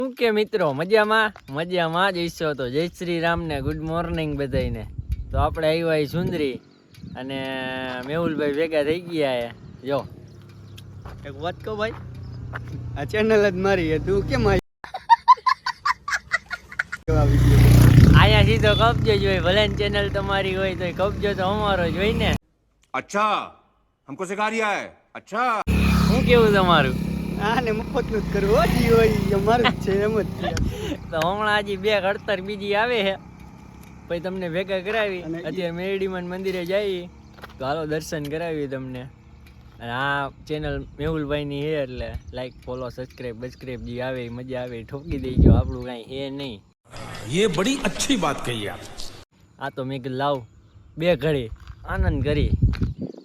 શું કે મિત્રો મજામાં જઈશો તો જય શ્રી રામ ને ગુડ મોર્નિંગ બધાને. તો આપણે આવ્યા સુંદરી અને મેહુલભાઈ ભેગા થઈ ગયા. જો એક વાત કહો ભાઈ, આ ચેનલ જ મારી તું કેમ અહીંયા સીધો કબજો જ હોય, ભલે ચેનલ તમારી હોય તો કબજો તો અમારો જ હોય ને. अच्छा हमको सिखा रिया है. अच्छा શું કેવું તમારું? આને મફત નું જ કરવું જી હોય અમારું જ છે એમ જ છે. તો હમણાં હજી 2 અડતર બીજી આવે છે, પછી તમને ભેગા કરાવી. અત્યારે મેરડીમાં મંદિરે જઈએ તો હાલો દર્શન કરાવી તમને. અને આ ચેનલ મેહુલભાઈની છે એટલે લાઈક ફોલો સબસ્ક્રાઈબ જે આવે મજા આવે ઠોકી દેજો, આપણું કાંઈ છે નહીં. ये बड़ी अच्छी बात कही आप. આ તો મેં કીધું લાવ 2 ઘડી આનંદ કરી.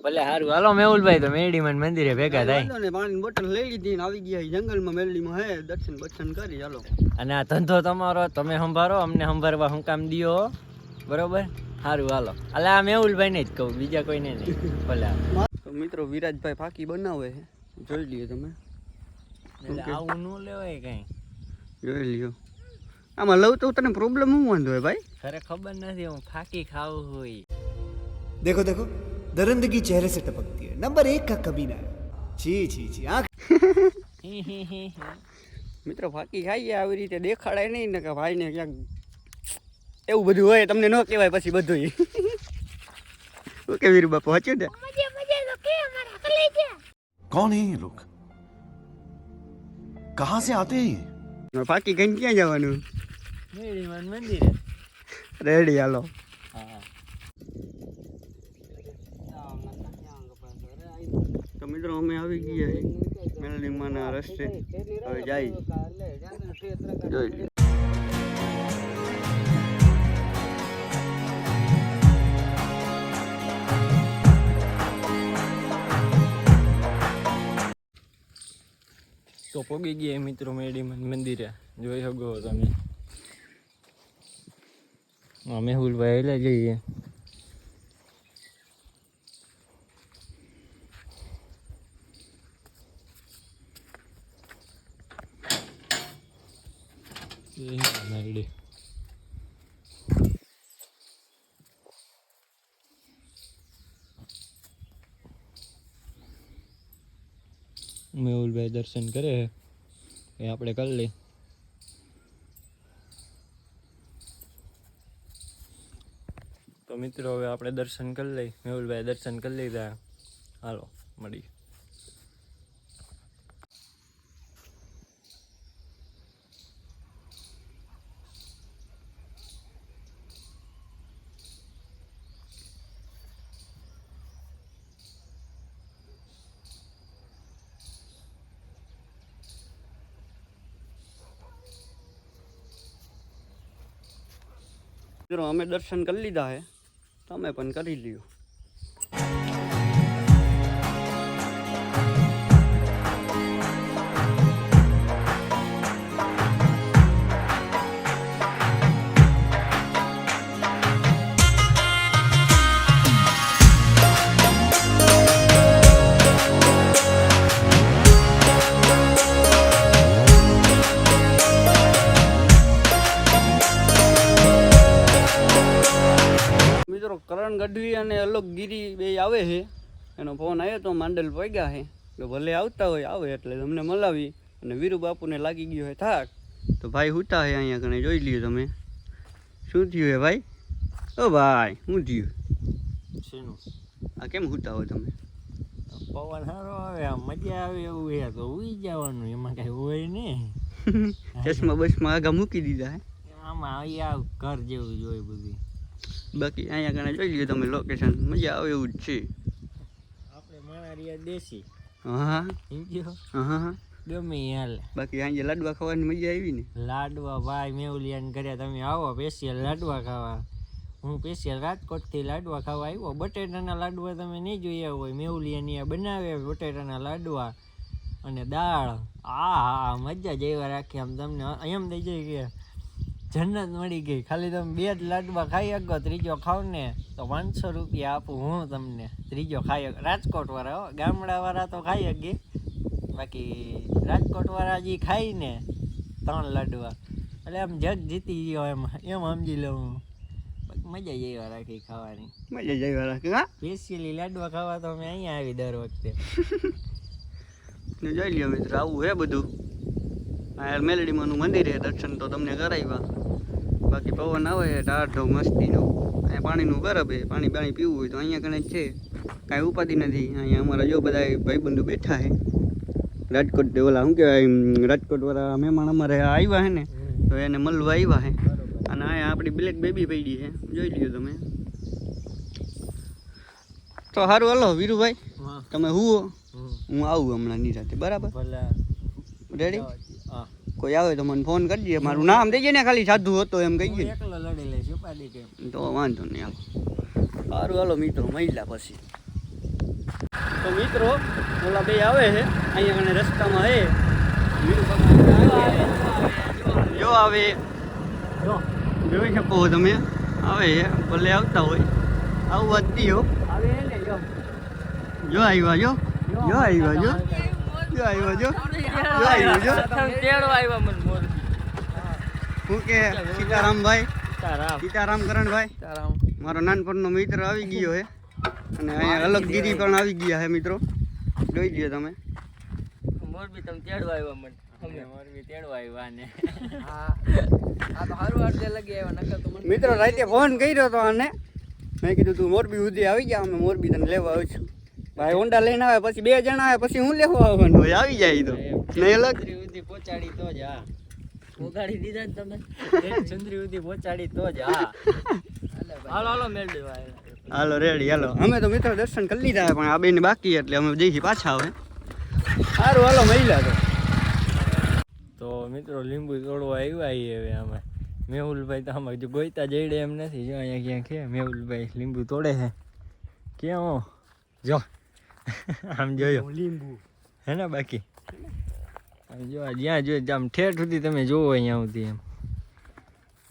ભલે સારું હાલો મેહુલભાઈ, તો મેરડીમાં મંદિરે ભેગા થાય. ને પાણીની બોટલ લઈ લીધી ને આવી ગયા જંગલમાં મેરડીમાં હે દર્શન કરી હાલો. અને આ ધંધો તમારો, તમે સંભાળો, અમને સંભાળવા હું કામ દિયો, બરોબર? સારું હાલો. એટલે આ મેહુલભાઈને જ કહું, બીજા કોઈને નહીં. ભલે તો મિત્રો વિરાજભાઈ ફાકી બનાવે છે, જોઈ લ્યો તમે. એટલે આવું ન લેવાય કઈ, જોઈ લ્યો. આમાં લઉં તો તને પ્રોબ્લેમ શું વાંધો હોય ભાઈ? ખરે ખબર નથી, હું ફાકી ખાવું હોય. देखो देखो दरिंदगी चेहरे से टपकती है. नंबर 1 का कमीना है. जी जी जी आँख મિત્રો ફાકી ખાઈએ આવી રીતે દેખાડાય નહીં ને કે ભાઈને ક્યાંક એવું બધું હોય તમને ન કહેવાય પછી બધું. ઓકે વીર બાપુ હચ્યું ને कौन है ये लोग? कहाँ से आते हैं ये? ફાકી ખાઈને ક્યાં જવાનું? મેરડીમાં મંદિરે. રેડી હાલો. હા તો મિત્રો અમે આવી ગયા મેરડીમાંના રસ્તે, હવે જાય જોઈ લ્યો. તો પોગી ગયા મિત્રો મેરડીમાં મંદિરે, જોઈ શકો તમે. મેહુલભાઈ એટલે જઈએ. મેરડી મેહુલભાઈ દર્શન કરે એ આપણે કરી લઈ. તો મિત્રો હવે આપણે દર્શન કરી લઈ, મેહુલભાઈ દર્શન કરી લીધા. હાલો મળી. મિત્રો અમે દર્શન કરી લીધા હે, તમે પણ કરી લ્યો. કરણ ગઢવી અને અલોક ગીરી બે આવે છે, એનો ફોન આવ્યો તો માંડલ પગ્યા છે, તો ભલે આવતા હોય આવે એટલે તમને મલાવી. અને વીરુ બાપુને લાગી ગયો હોય થાક, તો ભાઈ હુતા છે અહીંયા કણે, જોઈ લ્યો તમે. શું થયું હે ભાઈ? ઓ ભાઈ શું થયું? શેનું? આ કેમ હુતા હોય તમે? પવન સારો આવે, આમ મજા આવે એવું છે તો ઉઈ જવાનું, એમાં કઈ હોય ને. ચશ્મા બસમાં આગા મૂકી દીધા હે. આમાં અહીંયા ઘર જેવું જ હોય બધું. બાકી અહીંયા કણે જોઈ લ્યો તમે લોકેશન, મજા આવે એવું જ છે. આપણે માણારિયા દેશી હા સમજ્યો, હા ગમે હાલે. બાકી અહીંયા લાડવા ખાવાની મજા આવી ને. લાડવા ભાઈ મેહુલિયાને ઘરે તમે આવો સ્પેશિયલ લાડવા ખાવા. હું સ્પેશિયલ રાજકોટથી લાડવા ખાવા આવ્યો. બટેટાના લાડવા તમે નહીં જોયા હોય, મેહુલિયાની આ બનાવે બટેટાના લાડવા અને દાળ. હા મજા જ એવા રાખી, આમ તમને એમ થઈ જાય કે જન્નત મળી ગઈ. ખાલી તમે 2 જ લાડવા ખાઈ શકો, ત્રીજો ખાવ ને તો 500 રૂપિયા આપું હું તમને. ત્રીજો ખાઈ રાજકોટ વાળા, ગામડા વાળા તો ખાઈ શકે, બાકી રાજકોટ વાળા જે ખાઈ ને 3 લાડવા એટલે આમ જગ જીતી ગયો એમ સમજી લઉં હું. મજા જ એવા રાખી ખાવાની, મજા જ આવ્યા રાખે. હા સ્પેશિયલી લાડવા ખાવા તો અમે અહીંયા આવી દર વખતે. જોઈ લ્યો મિત્રો, આવું હે બધું. આ મેલડીમાંનું મંદિર છે, દર્શન તો તમને કરાવ્યા. બાકી પવન આવે ટાઢો મસ્તીનો. અહીંયા પાણીનું બરફ છે, પાણી પીવું હોય તો અહીંયા કણે જ છે, કાંઈ ઉપાધિ નથી. અહીંયા અમારા જો બધા ભાઈબંધુ બેઠા છે. રાજકોટ ઓલા શું કહેવાય, રાજકોટવાળા મહેમાન અમારે આવ્યા છે ને, તો એને મળવા આવ્યા છે. અને અહીંયા આપણી બ્લેક બેબી પડી છે, જોઈ લ્યો તમે. તો સારું હાલો વીરુભાઈ, તમે હુઓ, હું આવું હમણાં નિરાતે. બરાબર, ભલે રેડી? હા, કોઈ આવે તો મને ફોન કરજે. મારું નામ દેજે ને, ખાલી સાધુ હતો એમ કહીએ. એકલો લડી લઈશ ઉપાડી કે. તો વાંધો નહીં, હાલો. સારું હાલો મિત્રો, મહિલા પછી. તો મિત્રો ઓલા બે આવે છે અહીંયા કણે રસ્તામાં હે. જો આવે, જોઈ શકો તમે, આવે છે. ભલે આવતા હોય, આવવા જ દીયો. જો આવ્યા, જો આવ્યા, જો આવ્યા, જો આવ્યો, જો શું કે સીતારામભાઈ, સીતારામ કરણભાઈ, મારો નાનપણનો મિત્ર આવી ગયો છે. અને અહીંયા અલગગીરી પણ આવી ગયા છે મિત્રો, જોઈ લ્યો તમે. મોરબી તમે તેડવા આવ્યા મને, અમે મોરબી તેડવા આવ્યા ને. મિત્રો રાતે ફોન કર્યો હતો અને મેં કીધું તું મોરબી સુધી આવી જા, અમે મોરબી તને લેવા આવું છું. ભાઈ હોન્ડા લઈને આવે, પછી 2 જણા આવે, પછી હું લેવા આવવાનું હોય, આવી જાય તો નહીં અલગ સુધી પહોંચાડી તો જ. હા, પોગાડી દીધા ને તમે, ચંદ્રી સુધી પહોંચાડી તો જ. હા, હાલો હાલો મેળવી. હાલો રેડી, હાલો. અમે તો મિત્રો દર્શન કરી લીધા પણ આ બેને બાકી, એટલે અમે જઈશું પાછા હવે. સારું હાલો મહિલા. તો મિત્રો લીંબુ તોડવા આવ્યા હવે અમે. મેહુલભાઈ તો આમાં જો ગોઈતા જઈડે એમ નથી. જો અહીંયા ક્યાં કે મેહુલભાઈ લીંબુ તોડે છે. ક્યાં જો આમ જોયો લીંબુ હે ને, બાકી આમ જો જ્યાં જોઈએ આમ ઠેઠ સુધી તમે જોવો અહીંયા સુધી એમ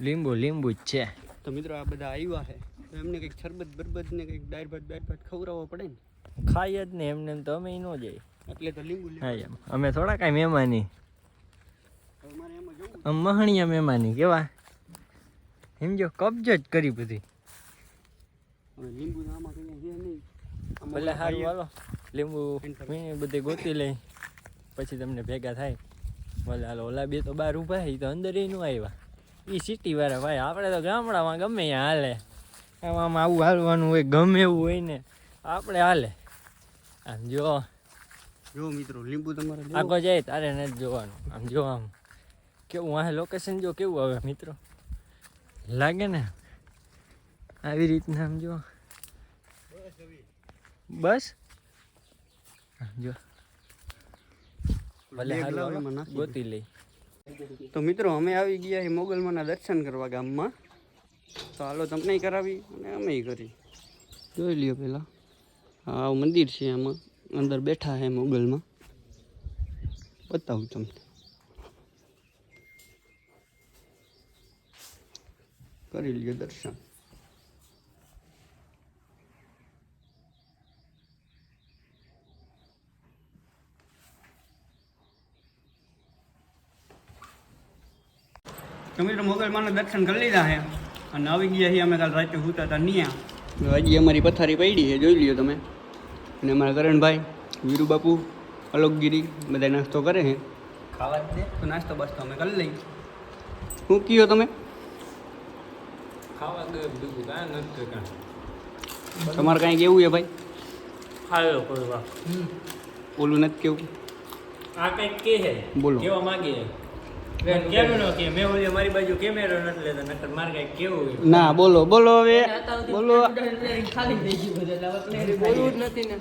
લીંબુ જ છે. તો મિત્રો આ બધા આવ્યા છે, તો એમને કંઈક શરબત બરબત ને કંઈક દાળ ભાત ખવડાવવો પડે ને. ખાઈ જ ને એમને તો અમે ન જઈએ, એટલે તો લીંબુ. હા એમ અમે થોડા કાંઈ મહેમાની, આમ મહણિયા મહેમાની કેવા એમ જો કબજો જ કરી બધી. લીંબુ આમાં કઈ છે નહીં. ભલે સારું હાલો, લીંબુ બધી ગોતી લઈ પછી તમને ભેગા થાય. ભલે હાલો, ઓલા બે તો બહાર ઊભા છે, તો અંદર ય ન આવ્યા. એ સિટી વાળા ભાઈ, આપણે તો ગામડામાં ગમે ત્યાં હાલે. આમાં આવું હાલવાનું હોય, ગમે એવું હોય ને આપણે હાલે. આમ જો મિત્રો લીંબુ તમારે આગળ જાય તારે નથી જોવાનું. આમ જો આમ કેવું આ લોકેશન જો કેવું આવે મિત્રો, લાગે ને આવી રીતના. આમ જો બસ જો ભલે હાલો ગોતી લઈ. તો મિત્રો અમે આવી ગયા છીએ મોગલમાના દર્શન કરવા ગામમાં. તો હાલો તમને કરાવી અને અમે કરી જોઈ લ્યો. પહેલાં આ મંદિર છે, આમાં અંદર બેઠા છે મોગલમાં, બતાવું તમને. કરી લ્યો દર્શન. તો મિત્રો મોગલમાના દર્શન કરી લીધા છે અને આવી ગયા છીએ અમે. કાલ રાતે સૂતા હતા ન્યા, હજી અમારી પથારી પડી છે, જોઈ લ્યો તમે. અને અમારા કરણભાઈ, વીરુ બાપુ, અલોકગીરી બધા નાસ્તો કરે છે. ખાવા જ દે તો નાસ્તો બાસ્તો અમે કરી લઈ. શું કયો તમે? ખાવા દે બીજું કાંઈ નથી. તમારે કાંઈ કેવું છે ભાઈ? હાલો કરવા ઓલું નથી કેવું? આ કંઈક કે છે, બોલો. કેવા માંગે કેમેરો કે મેં ઓલી મારી બાજુ કેમેરો નથી લેતો, નકર મારે કંઈક કેવું ના બોલો બોલો હવે બોલો. ખાલી થઈ ગયું બધે, બોલવું જ નથી ને.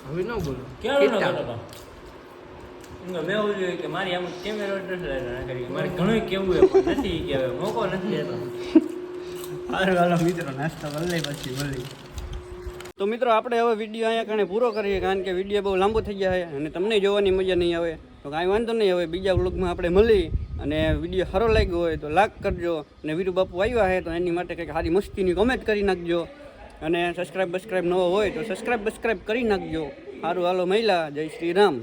હવે ન બોલો કેવું ન બોલો. મેં ઓલું કે મારી આમ કેમેરો નથી લેતો, નકર મારે ઘણું કેવું નથી કે મોકો નથી લેતો. સારું હાલો મિત્રો, નાસ્તો કરી લઈ પછી મળી. તો મિત્રો આપણે હવે વિડીયો અહીંયા કણે પૂરો કરીએ, કારણ કે વિડીયો બહુ લાંબો થઈ ગયા છે અને તમને જોવાની મજા નહીં આવે. તો કાંઈ વાંધો નહીં, હવે બીજા વ્લોગમાં આપણે મળી. અને વિડીયો સારો લાગ્યો હોય તો લાઈક કરજો. અને વીરુ બાપુ આવ્યા છે તો એની માટે કંઈક સારી મસ્તીની કોમેન્ટ કરી નાખજો. અને સબસ્ક્રાઈબ નવો હોય તો સબસ્ક્રાઈબ કરી નાખજો. સારું હાલો મહિલા, જય શ્રી રામ.